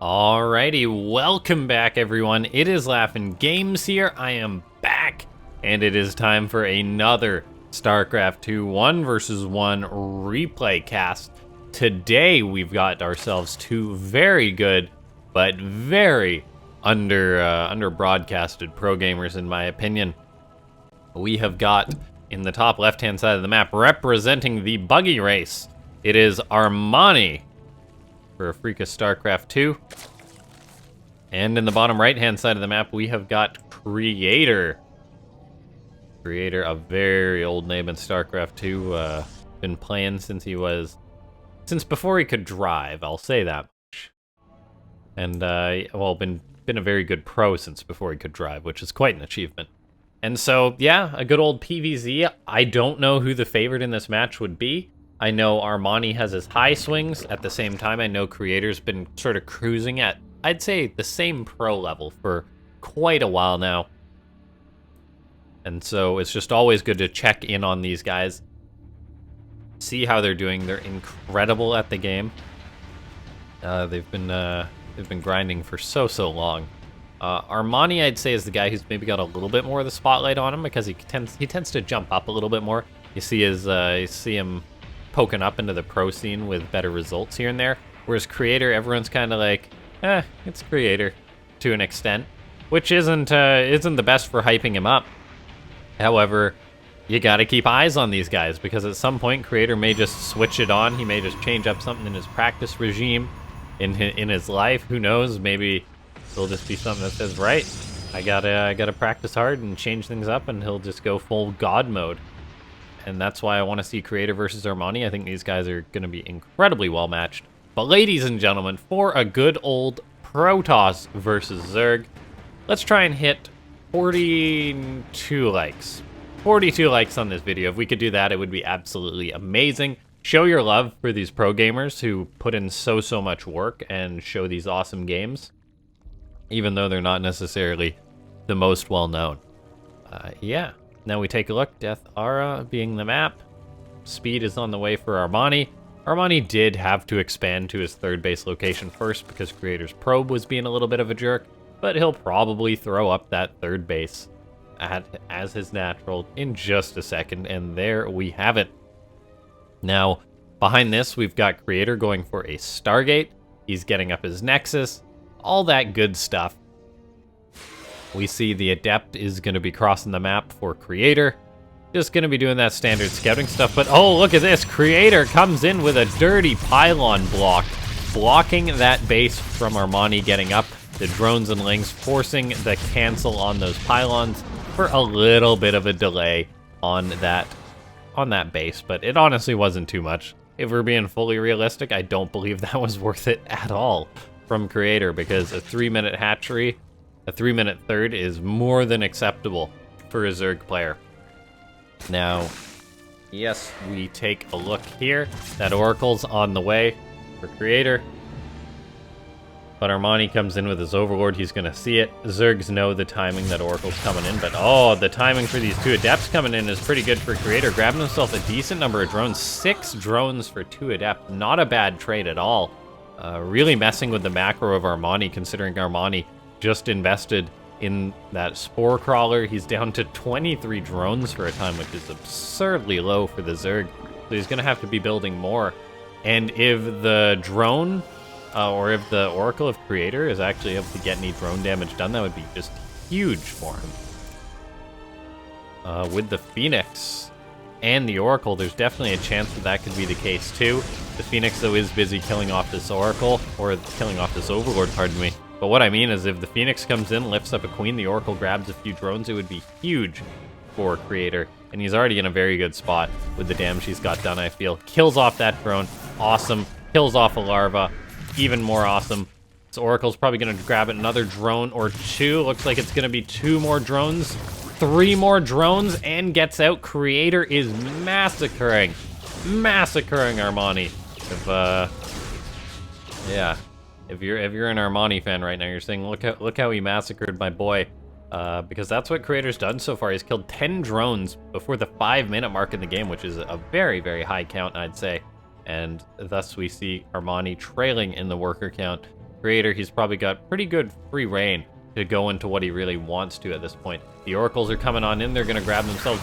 Alrighty, welcome back everyone. It is LaughNgamez here. I am back, and it is time for another Starcraft 2 1 versus 1 replay cast. Today we've got ourselves two very good, but very under broadcasted pro gamers in my opinion. We have got in the top left-hand side of the map, representing the buggy race, it is Armani for a freak of Starcraft 2. And in the bottom right-hand side of the map, we have got Creator. Creator, a very old name in Starcraft 2. Been playing since before he could drive, I'll say that much. And, been a very good pro since before he could drive, which is quite an achievement. And so, yeah, a good old PvZ. I don't know who the favorite in this match would be. I know Armani has his high swings. At the same time, I know Creator's been sort of cruising at, I'd say, the same pro level for quite a while now. And so it's just always good to check in on these guys, see how they're doing. They're incredible at the game. They've been grinding for so long. Armani, I'd say, is the guy who's maybe got a little bit more of the spotlight on him because he tends to jump up a little bit more. You see him poking up into the pro scene with better results here and there. Whereas Creator, everyone's kind of like, it's Creator to an extent, which isn't the best for hyping him up. However, you got to keep eyes on these guys because at some point Creator may just switch it on. He may just change up something in his practice regime, in his life. Who knows? Maybe it'll just be something that says, right, I gotta practice hard and change things up, and he'll just go full God mode. And that's why I want to see Creator versus Armani. I think these guys are going to be incredibly well matched. But ladies and gentlemen, for a good old Protoss versus Zerg, let's try and hit 42 likes. 42 likes on this video. If we could do that, it would be absolutely amazing. Show your love for these pro gamers who put in so much work and show these awesome games, even though they're not necessarily the most well known. Yeah. Now we take a look. Death Aura being the map. Speed is on the way for Armani. Armani did have to expand to his third base location first because Creator's probe was being a little bit of a jerk, but he'll probably throw up that third base as his natural in just a second, and there we have it. Now, behind this, we've got Creator going for a Stargate. He's getting up his Nexus, all that good stuff. We see the Adept is going to be crossing the map for Creator. Just going to be doing that standard scouting stuff. But, oh, look at this. Creator comes in with a dirty pylon block, blocking that base from Armani getting up. The drones and lings forcing the cancel on those pylons for a little bit of a delay on that base. But it honestly wasn't too much. If we're being fully realistic, I don't believe that was worth it at all from Creator, because a 3-minute hatchery, a 3-minute third is more than acceptable for a Zerg player. Now, yes, we take a look here. That Oracle's on the way for Creator. But Armani comes in with his Overlord. He's going to see it. Zergs know the timing that Oracle's coming in. But, oh, the timing for these two Adepts coming in is pretty good for Creator. Grabbing himself a decent number of drones. 6 drones for 2 Adept. Not a bad trade at all. Really messing with the macro of Armani, considering Armani just invested in that Spore Crawler. He's down to 23 drones for a time, which is absurdly low for the Zerg. So he's going to have to be building more. And if the drone, or if the Oracle of Creator is actually able to get any drone damage done, that would be just huge for him. With the Phoenix and the Oracle, there's definitely a chance that could be the case too. The Phoenix, though, is busy killing off this Oracle, or killing off this Overlord, pardon me. But what I mean is, if the Phoenix comes in, lifts up a Queen, the Oracle grabs a few drones, it would be huge for Creator. And he's already in a very good spot with the damage he's got done, I feel. Kills off that drone. Awesome. Kills off a larva. Even more awesome. So Oracle's probably going to grab another drone or 2. Looks like it's going to be 2 more drones. 3 more drones, and gets out. Creator is massacring Armani. If you're an Armani fan right now, you're saying, look how he massacred my boy. Because that's what Creator's done so far. He's killed 10 drones before the 5-minute mark in the game, which is a very, very high count, I'd say. And thus we see Armani trailing in the worker count. Creator, he's probably got pretty good free reign to go into what he really wants to at this point. The Oracles are coming on in. They're going to grab themselves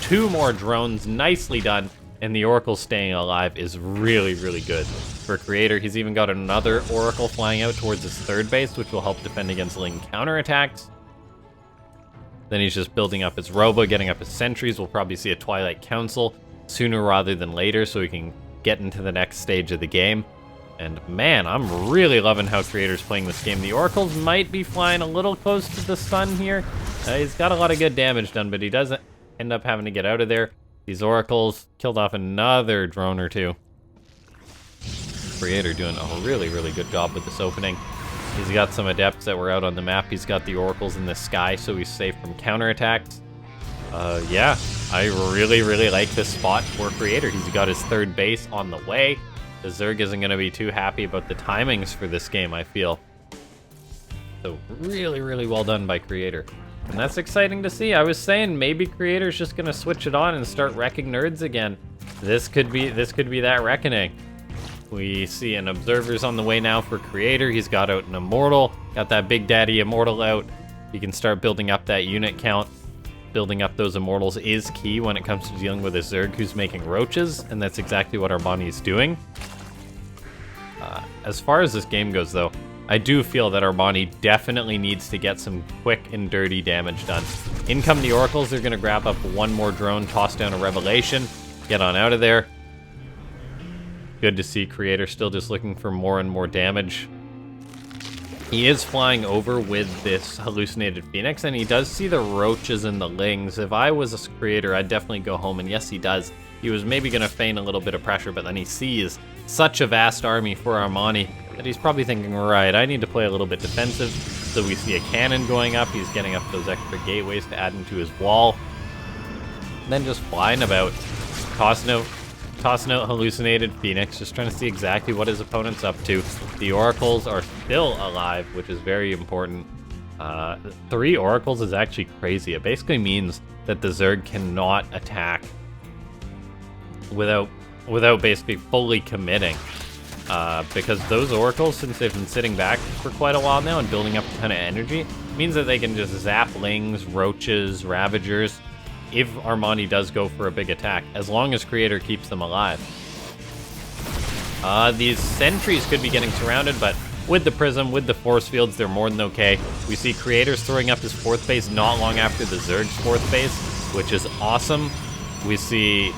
2 more drones. Nicely done. And the Oracle staying alive is really, really good for Creator. He's even got another Oracle flying out towards his 3rd base, which will help defend against Ling counterattacks. Then he's just building up his Robo, getting up his sentries. We'll probably see a Twilight Council sooner rather than later so he can get into the next stage of the game. And man, I'm really loving how Creator's playing this game. The Oracles might be flying a little close to the sun here. He's got a lot of good damage done, but he doesn't end up having to get out of there. These Oracles killed off another drone or 2. Creator doing a really, really good job with this opening. He's got some Adepts that were out on the map. He's got the Oracles in the sky, so he's safe from counterattacks. Yeah, I really, really like this spot for Creator. He's got his 3rd base on the way. The Zerg isn't going to be too happy about the timings for this game, I feel. So really, really well done by Creator. And that's exciting to see. I was saying maybe Creator's just going to switch it on and start wrecking nerds again. This could be that reckoning. We see an Observer's on the way now for Creator. He's got out an Immortal. Got that Big Daddy Immortal out. He can start building up that unit count. Building up those Immortals is key when it comes to dealing with a Zerg who's making roaches, and that's exactly what Armani is doing. As far as this game goes, though, I do feel that Armani definitely needs to get some quick and dirty damage done. In come the Oracles. They're going to grab up 1 more drone, toss down a Revelation, get on out of there. Good to see Creator still just looking for more and more damage. He is flying over with this hallucinated Phoenix, and he does see the roaches and the lings. If I was a Creator, I'd definitely go home, and yes, he does. He was maybe going to feign a little bit of pressure, but then he sees such a vast army for Armani that he's probably thinking, right, I need to play a little bit defensive. So we see a cannon going up. He's getting up those extra gateways to add into his wall. And then just flying about, tossing out hallucinated Phoenix, just trying to see exactly what his opponent's up to. The Oracles are still alive, which is very important. 3 Oracles is actually crazy. It basically means that the Zerg cannot attack without basically fully committing. Because those Oracles, since they've been sitting back for quite a while now and building up a ton of energy, means that they can just zap Lings, Roaches, Ravagers, if Armani does go for a big attack, as long as Creator keeps them alive. These sentries could be getting surrounded, but with the Prism, with the force fields, they're more than okay. We see Creator's throwing up his 4th base not long after the Zerg's 4th base, which is awesome. We see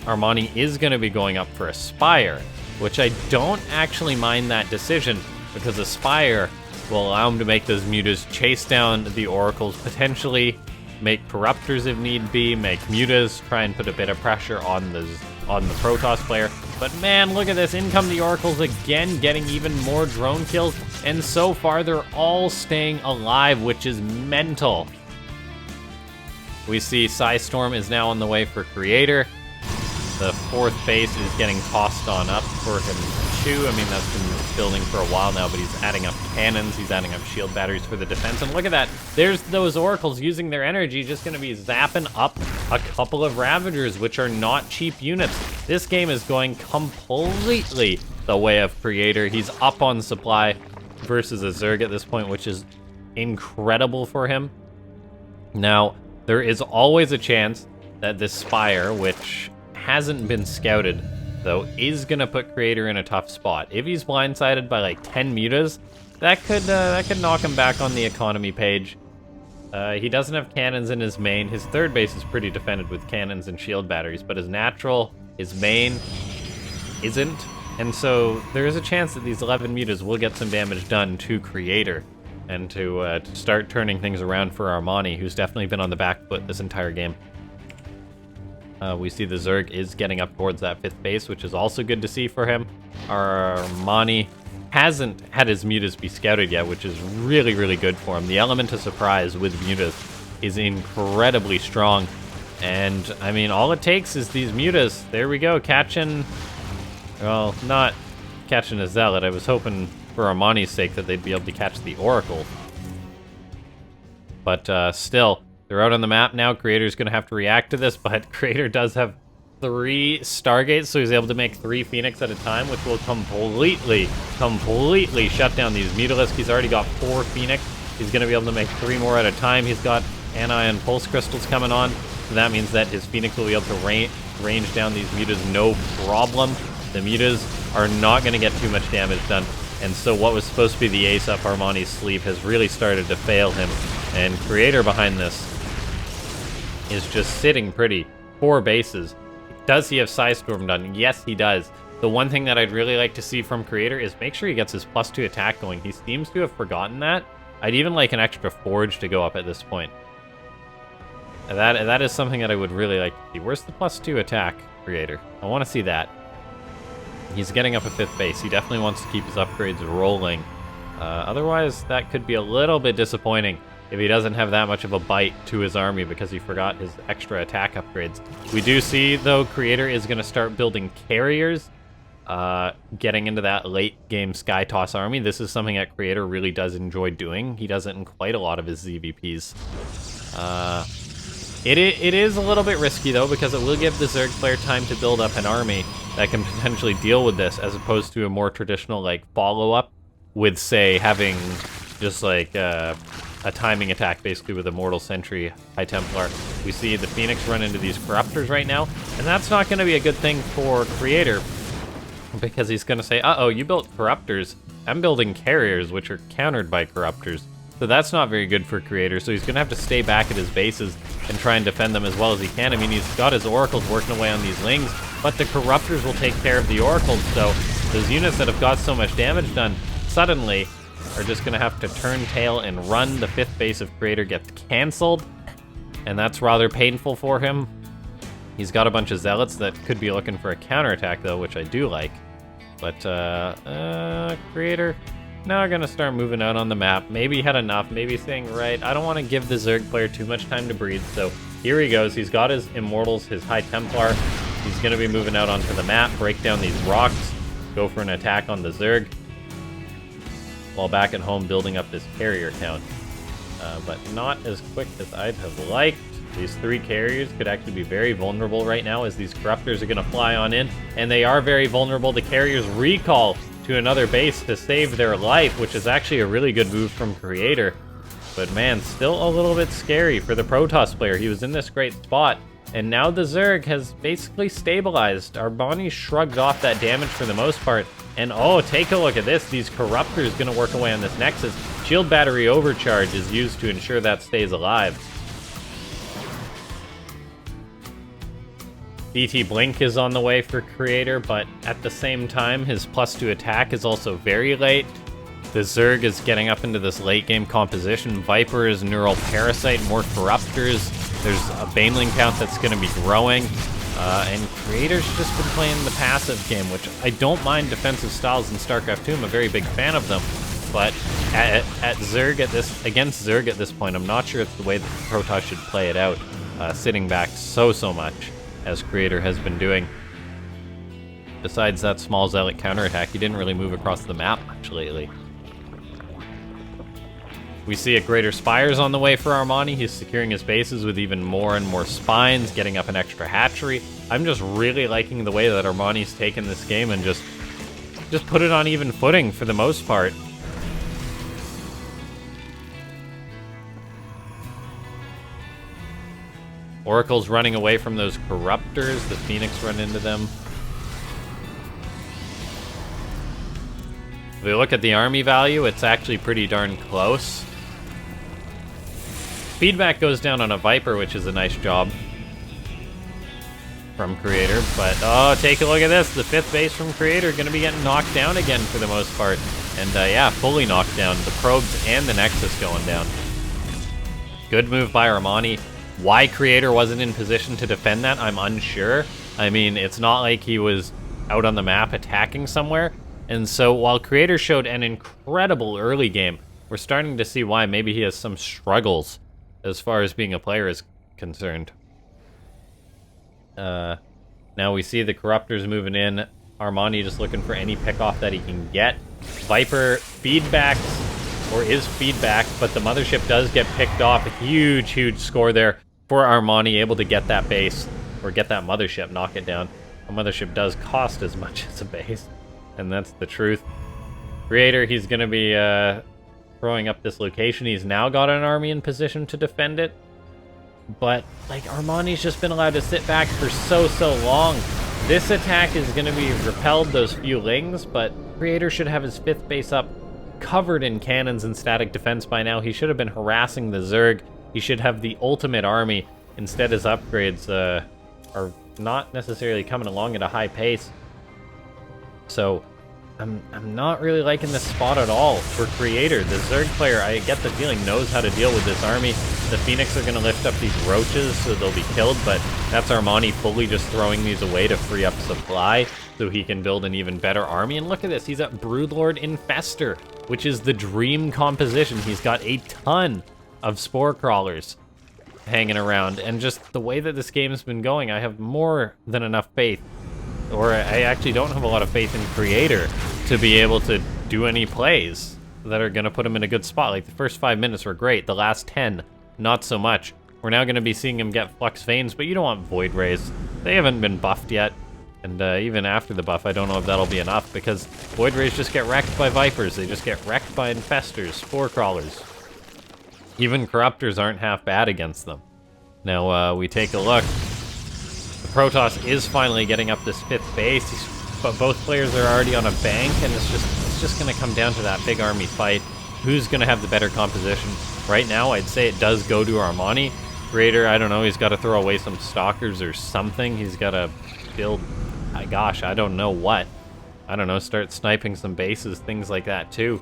Armani is going to be going up for a Spire, which I don't actually mind that decision, because a Spire will allow him to make those mutas, chase down the Oracles, potentially make Corruptors if need be, make mutas, try and put a bit of pressure on the Protoss player. But man, look at this, in come the Oracles again, getting even more drone kills, and so far they're all staying alive, which is mental. We see Psystorm is now on the way for Creator. The 4th base is getting tossed on up for him too. I mean, that's been building for a while now, but he's adding up cannons, he's adding up shield batteries for the defense, and look at that. There's those Oracles using their energy, just going to be zapping up a couple of Ravagers, which are not cheap units. This game is going completely the way of Creator. He's up on supply versus a Zerg at this point, which is incredible for him. Now, there is always a chance that this Spire, which hasn't been scouted, though, is going to put Creator in a tough spot. If he's blindsided by like 10 mutas, that could knock him back on the economy page. He doesn't have cannons in his main. His 3rd base is pretty defended with cannons and shield batteries, but his natural, his main, isn't. And so there is a chance that these 11 mutas will get some damage done to Creator, and to start turning things around for Armani, who's definitely been on the back foot this entire game. We see the Zerg is getting up towards that 5th base, which is also good to see for him. Armani hasn't had his mutas be scouted yet, which is really, really good for him. The element of surprise with mutas is incredibly strong. And, I mean, all it takes is these mutas. There we go, catching... Well, not catching a Zealot. I was hoping, for Armani's sake, that they'd be able to catch the Oracle. But, still... They're out on the map now. Creator's going to have to react to this, but Creator does have 3 Stargates, so he's able to make 3 Phoenix at a time, which will completely shut down these Mutalisks. He's already got 4 Phoenix. He's going to be able to make 3 more at a time. He's got Anion Pulse Crystals coming on, so that means that his Phoenix will be able to range down these Mutas no problem. The Mutas are not going to get too much damage done, and so what was supposed to be the ace up Armani's sleeve has really started to fail him, and Creator behind this is just sitting pretty. 4 bases. Does he have Psystorm done? Yes, he does. The one thing that I'd really like to see from Creator is make sure he gets his +2 attack going. He seems to have forgotten that. I'd even like an extra Forge to go up at this point. That is something that I would really like to see. Where's the +2 attack, Creator? I want to see that. He's getting up a 5th base. He definitely wants to keep his upgrades rolling. Otherwise, that could be a little bit disappointing if he doesn't have that much of a bite to his army because he forgot his extra attack upgrades. We do see, though, Creator is going to start building carriers, getting into that late-game Sky Toss army. This is something that Creator really does enjoy doing. He does it in quite a lot of his ZVPs. It is a little bit risky, though, because it will give the Zerg player time to build up an army that can potentially deal with this, as opposed to a more traditional, like, follow-up with, say, having just, like, a timing attack, basically, with Immortal Sentry, High Templar. We see the Phoenix run into these Corruptors right now, and that's not going to be a good thing for Creator, because he's going to say, uh-oh, you built Corruptors. I'm building Carriers, which are countered by Corruptors. So that's not very good for Creator, so he's going to have to stay back at his bases and try and defend them as well as he can. I mean, he's got his Oracles working away on these Lings, but the Corruptors will take care of the Oracles, so those units that have got so much damage done suddenly are just going to have to turn tail and run. The 5th base of Creator gets cancelled, and that's rather painful for him. He's got a bunch of Zealots that could be looking for a counterattack, though, which I do like. But, Creator, now we're going to start moving out on the map. Maybe he had enough. Maybe saying, right, I don't want to give the Zerg player too much time to breathe, so here he goes. He's got his Immortals, his High Templar. He's going to be moving out onto the map, break down these rocks, go for an attack on the Zerg, while back at home building up this carrier count. But not as quick as I'd have liked. These 3 carriers could actually be very vulnerable right now as these Corruptors are going to fly on in, and they are very vulnerable. The carriers recall to another base to save their life, which is actually a really good move from Creator. But man, still a little bit scary for the Protoss player. He was in this great spot, and now the Zerg has basically stabilized. Armani shrugged off that damage for the most part, and oh, take a look at this. These Corruptors going to work away on this Nexus. Shield Battery Overcharge is used to ensure that stays alive. BT Blink is on the way for Creator, but at the same time, his +2 attack is also very late. The Zerg is getting up into this late-game composition. Viper is Neural Parasite, more Corruptors. There's a Baneling count that's going to be growing. And Creator's just been playing the passive game, which I don't mind defensive styles in StarCraft 2. I'm a very big fan of them. But against Zerg at this point, I'm not sure it's the way that Protoss should play it out, sitting back so much, as Creator has been doing. Besides that small Zealot counterattack, he didn't really move across the map much lately. We see a Greater Spires on the way for Armani. He's securing his bases with even more and more spines, getting up an extra hatchery. I'm just really liking the way that Armani's taken this game and just put it on even footing for the most part. Oracle's running away from those Corruptors. The Phoenix run into them. If we look at the army value, it's actually pretty darn close. Feedback goes down on a Viper, which is a nice job from Creator. But, oh, take a look at this. The 5th base from Creator going to be getting knocked down again for the most part. And, yeah, fully knocked down. The probes and the Nexus going down. Good move by Armani. Why Creator wasn't in position to defend that, I'm unsure. I mean, it's not like he was out on the map attacking somewhere. And so while Creator showed an incredible early game, we're starting to see why maybe he has some struggles as far as being a player is concerned. Now we see the Corruptors moving in. Armani just looking for any pickoff that he can get. Viper feedbacks, or is feedback, but the Mothership does get picked off. A huge score there for Armani, able to get that base. or get that mothership, knock it down. A mothership does cost as much as a base, and that's the truth. Creator, he's going to be throwing up this location. He's now got an army in position to defend it. But, like, Armani's just been allowed to sit back for so long. This attack is going to be repelled, those few lings, but Creator should have his 5th base up covered in cannons and static defense by now. He should have been harassing the Zerg. He should have the ultimate army. Instead, his upgrades are not necessarily coming along at a high pace. So, I'm not really liking this spot at all for Creator. The Zerg player, I get the feeling, knows how to deal with this army. The Phoenix are going to lift up these roaches, so they'll be killed, but that's Armani fully just throwing these away to free up supply, so he can build an even better army. And look at this, he's at Broodlord Infestor, which is the dream composition. He's got a ton of Spore Crawlers hanging around, and just the way that this game's been going, I have more than enough faith, or I actually don't have a lot of faith in Creator to be able to do any plays that are going to put him in a good spot. Like, the first 5 minutes were great, the last 10, not so much. We're now going to be seeing him get Flux Veins, but you don't want Void Rays. They haven't been buffed yet, and even after the buff, I don't know if that'll be enough, because Void Rays just get wrecked by Vipers, they just get wrecked by Infestors, Spore Crawlers. Even Corruptors aren't half bad against them. Now, we take a look. The Protoss is finally getting up this 5th base, but both players are already on a bank, and it's just going to come down to that big army fight. Who's going to have the better composition? Right now, I'd say it does go to Armani. Creator, I don't know, he's got to throw away some Stalkers or something. He's got to build, gosh, I don't know what. I don't know, start sniping some bases, things like that too.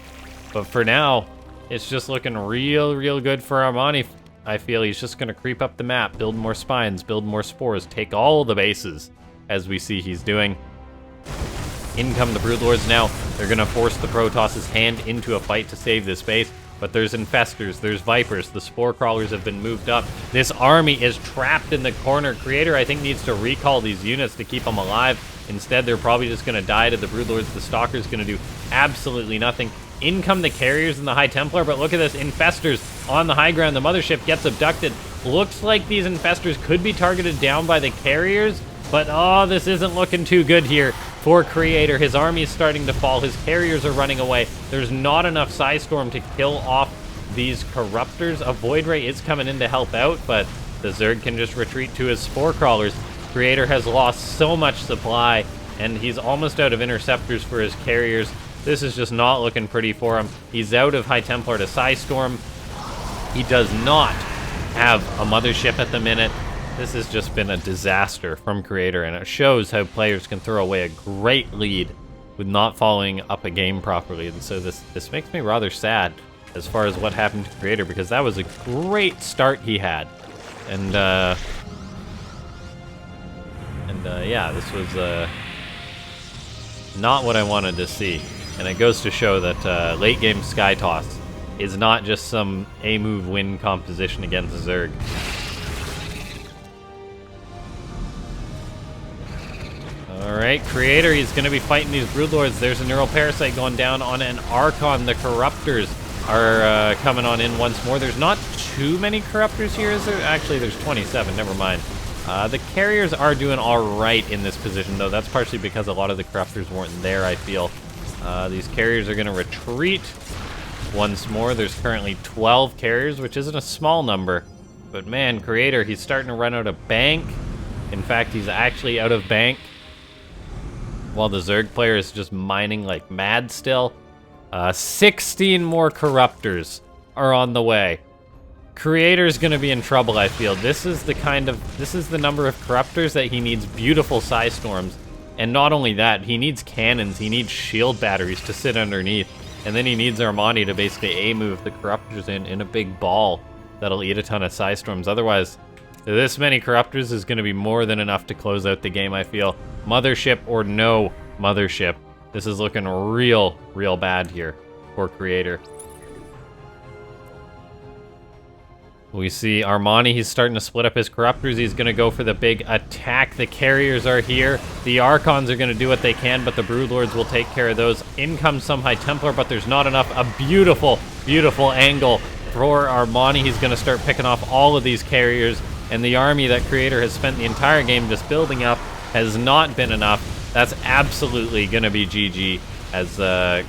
But for now, it's just looking real good for Armani. I feel he's just going to creep up the map, build more spines, build more spores, take all the bases, as we see he's doing. In come the Broodlords now. They're going to force the Protoss' hand into a fight to save this base. But there's Infestors, there's Vipers, the Spore Crawlers have been moved up. This army is trapped in the corner. Creator, I think, needs to recall these units to keep them alive. Instead, they're probably just going to die to the Broodlords. The Stalker's going to do absolutely nothing. In come the Carriers and the High Templar, but look at this, Infestors on the high ground. The Mothership gets abducted. Looks like these Infestors could be targeted down by the Carriers, but oh, this isn't looking too good here for Creator. His army is starting to fall. His Carriers are running away. There's not enough Psystorm to kill off these Corruptors. A Void Ray is coming in to help out, but the Zerg can just retreat to his Spore Crawlers. Creator has lost so much supply, and he's almost out of Interceptors for his Carriers. This is just not looking pretty for him. He's out of High Templar to Psystorm. He does not have a Mothership at the minute. This has just been a disaster from Creator, and it shows how players can throw away a great lead with not following up a game properly. And so this makes me rather sad as far as what happened to Creator, because that was a great start he had. And yeah, this was not what I wanted to see. And it goes to show that late game Sky Toss is not just some A-move win composition against Zerg. Alright, Creator, he's going to be fighting these Broodlords. There's a Neural Parasite going down on an Archon. The Corruptors are coming on in once more. There's not too many Corruptors here, is there? Actually, there's 27, never mind. The Carriers are doing alright in this position, though. That's partially because a lot of the Corruptors weren't there, I feel. These Carriers are going to retreat once more. There's currently 12 Carriers, which isn't a small number. But man, Creator, he's starting to run out of bank. In fact, he's actually out of bank, while the Zerg player is just mining like mad still. 16 more Corruptors are on the way. Creator's gonna be in trouble, I feel. This is the number of Corruptors that he needs beautiful Psystorms. And not only that, he needs cannons, he needs shield batteries to sit underneath. And then he needs Armani to basically A-move the Corruptors in a big ball that'll eat a ton of Psystorms. Otherwise, this many Corruptors is gonna be more than enough to close out the game, I feel. Mothership or no Mothership, this is looking real bad here for Creator. We see Armani, he's starting to split up his Corruptors. He's going to go for the big attack. The Carriers are here. The Archons are going to do what they can, but the Broodlords will take care of those. In comes some High Templar, but there's not enough. A beautiful angle for Armani. He's going to start picking off all of these Carriers. and the army that Creator has spent the entire game just building up has not been enough. That's absolutely gonna be GG, as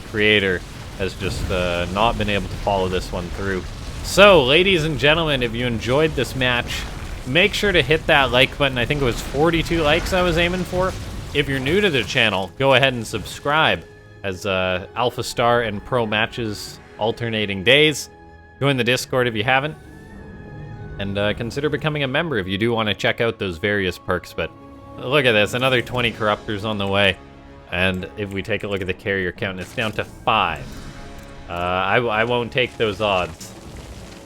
Creator has just not been able to follow this one through. So, ladies and gentlemen, if you enjoyed this match, make sure to hit that like button. I think it was 42 likes I was aiming for. If you're new to the channel, go ahead and subscribe, as Alpha Star and Pro matches alternating days. Join the Discord if you haven't, and consider becoming a member if you do want to check out those various perks. But look at this, another 20 corruptors on the way. And if we take a look at the carrier count, it's down to 5. I won't take those odds.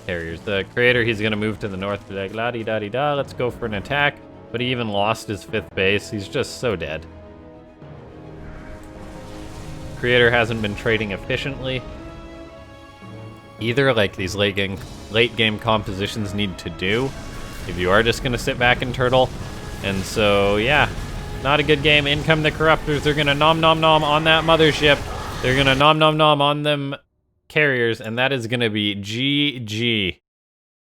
Carriers. The Creator, he's going to move to the north, be like, la-di-da-di-da, let's go for an attack. But he even lost his 5th base. He's just so dead. Creator hasn't been trading efficiently either, like these late game compositions need to do if you are just going to sit back and turtle. And so, yeah, not a good game. In come the corruptors. They're going to nom nom nom on that mothership. They're going to nom nom nom on them carriers, and that is going to be GG.